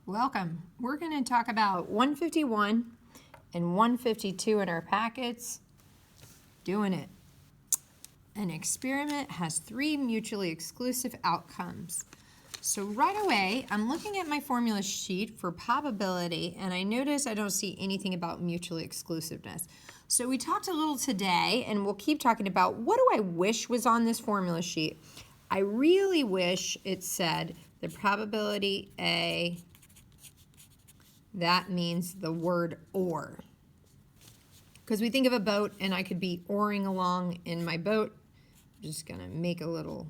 Welcome. We're going to talk about 151 and 152 in our packets. Doing it. An experiment has 3 mutually exclusive outcomes. So right away, I'm looking at my formula sheet for probability, and I notice I don't see anything about mutually exclusiveness. So we talked a little today, and we'll keep talking about what do I wish was on this formula sheet. I really wish it said the probability A, that means the word or. Because we think of a boat, and I could be oaring along in my boat. I'm just going to make a little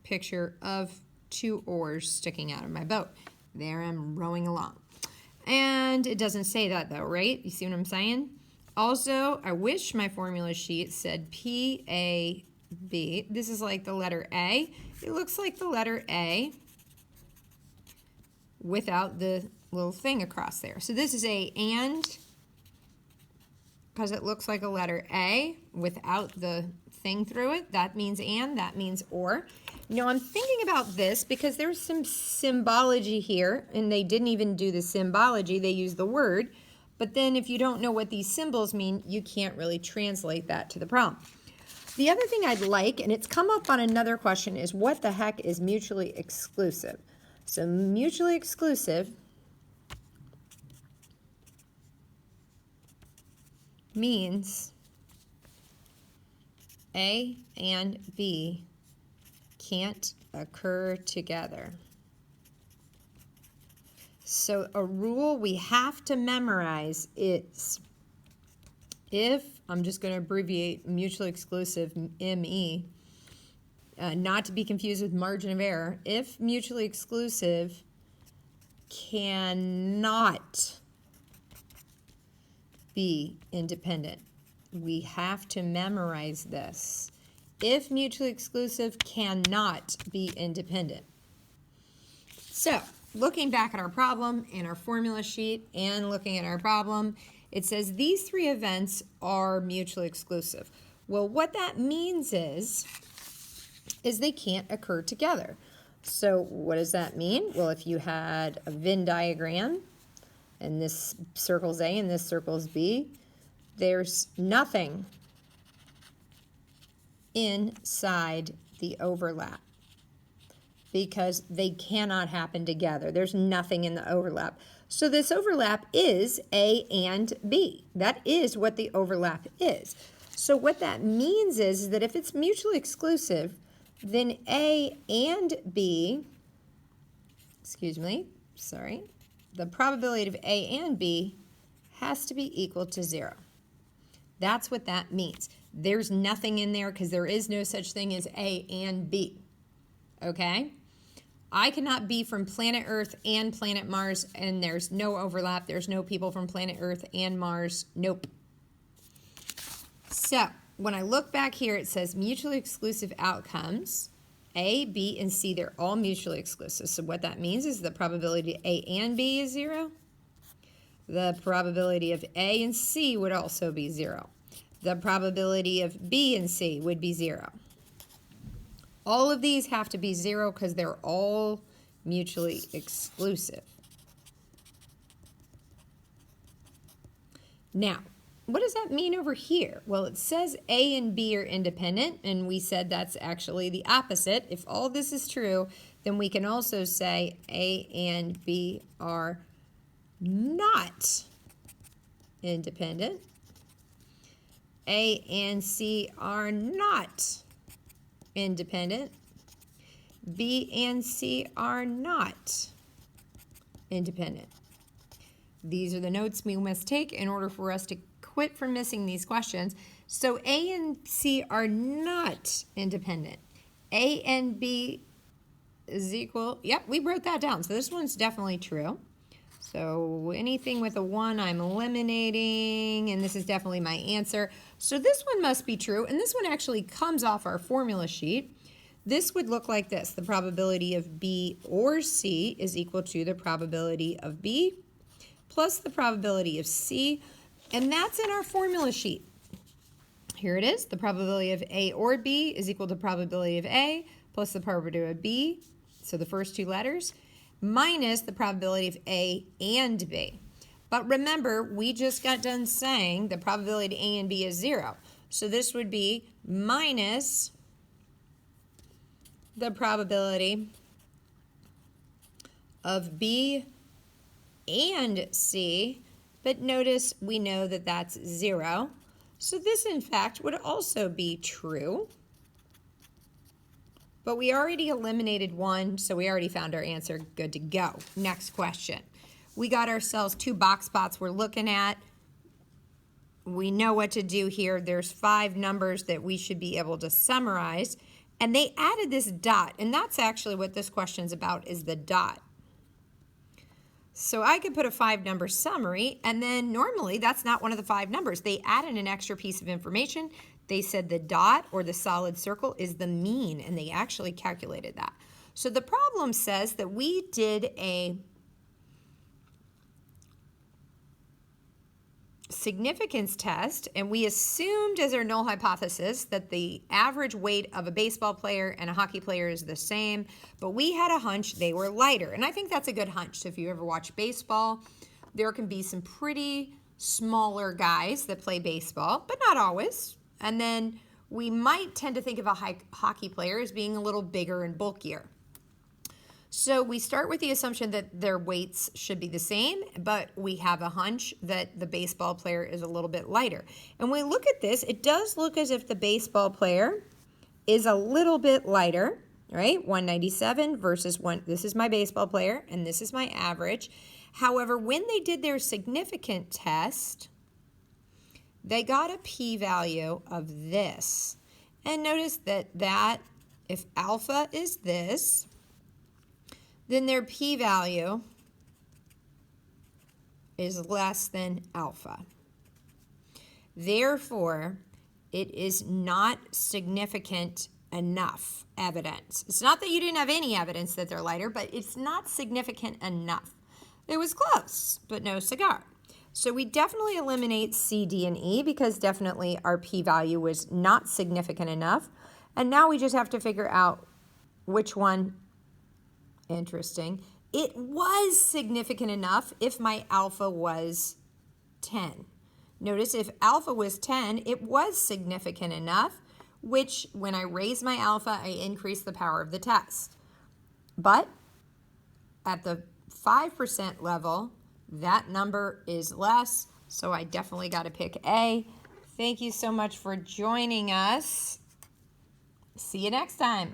picture of 2 oars sticking out of my boat. There I'm rowing along. And it doesn't say that though, right? You see what I'm saying? Also, I wish my formula sheet said PAB. This is like the letter A. It looks like the letter A without the little thing across there. So this is a and, because it looks like a letter A without the thing through it. That means and, that means or. You know, I'm thinking about this because there's some symbology here, and they didn't even do the symbology, they used the word. But then if you don't know what these symbols mean, you can't really translate that to the problem. The other thing I'd like, and it's come up on another question, is what the heck is mutually exclusive? So mutually exclusive means A and B can't occur together. So a rule we have to memorize is if, I'm just going to abbreviate mutually exclusive, ME, not to be confused with margin of error, if mutually exclusive cannot be independent. We have to memorize this. If mutually exclusive cannot be independent. So, looking back at our problem and our formula sheet and looking at our problem, it says these 3 events are mutually exclusive. Well, what that means is they can't occur together. So what does that mean? Well, if you had a Venn diagram, and this circles A and this circles B, there's nothing inside the overlap because they cannot happen together. There's nothing in the overlap. So this overlap is A and B. That is what the overlap is. So what that means is that if it's mutually exclusive, then A and B, the probability of A and B has to be equal to 0. That's what that means. There's nothing in there because there is no such thing as A and B. Okay? I cannot be from planet Earth and planet Mars, and there's no overlap. There's no people from planet Earth and Mars. Nope. So, when I look back here, it says mutually exclusive outcomes. A, B, and C, they're all mutually exclusive. So what that means is the probability A and B is 0. The probability of A and C would also be 0. The probability of B and C would be 0. All of these have to be 0 because they're all mutually exclusive. Now, what does that mean over here? Well, it says A and B are independent, and we said that's actually the opposite. If all this is true, then we can also say A and B are not independent. A and C are not independent. B and C are not independent. These are the notes we must take in order for us to quit from missing these questions. So A and C are not independent. A and B is equal, yep, we wrote that down. So this one's definitely true. So anything with a 1 I'm eliminating, and this is definitely my answer. So this one must be true, and this one actually comes off our formula sheet. This would look like this. The probability of B or C is equal to the probability of B plus the probability of C, and that's in our formula sheet. Here it is. The probability of A or B is equal to probability of A plus the probability of B, so the first 2 letters, minus the probability of A and B. But remember, we just got done saying the probability of A and B is 0. So this would be minus the probability of B and C, but notice we know that that's 0. So this, in fact, would also be true. But we already eliminated one, so we already found our answer. Good to go. Next question. We got ourselves 2 box plots we're looking at. We know what to do here. There's 5 numbers that we should be able to summarize. And they added this dot, and that's actually what this question's about, is the dot. So I could put a 5-number summary, and then normally that's not one of the 5 numbers. They added an extra piece of information. They said the dot or the solid circle is the mean, and they actually calculated that. So the problem says that we did a significance test, and we assumed as our null hypothesis that the average weight of a baseball player and a hockey player is the same, but we had a hunch they were lighter. And I think that's a good hunch. So if you ever watch baseball, there can be some pretty smaller guys that play baseball, but not always. And then we might tend to think of a hockey player as being a little bigger and bulkier. So we start with the assumption that their weights should be the same, but we have a hunch that the baseball player is a little bit lighter. And when we look at this, it does look as if the baseball player is a little bit lighter, right? 197 versus 1. This is my baseball player, and this is my average. However, when they did their significant test, they got a p-value of this. And notice that if alpha is this, then their p-value is less than alpha. Therefore, it is not significant enough evidence. It's not that you didn't have any evidence that they're lighter, but it's not significant enough. It was close, but no cigar. So we definitely eliminate C, D, and E because definitely our p-value was not significant enough. And now we just have to figure out which one. Interesting. It was significant enough if my alpha was 10. Notice if alpha was 10, it was significant enough, which when I raise my alpha, I increase the power of the test. But at the 5% level, that number is less, so I definitely got to pick A. Thank you so much for joining us. See you next time.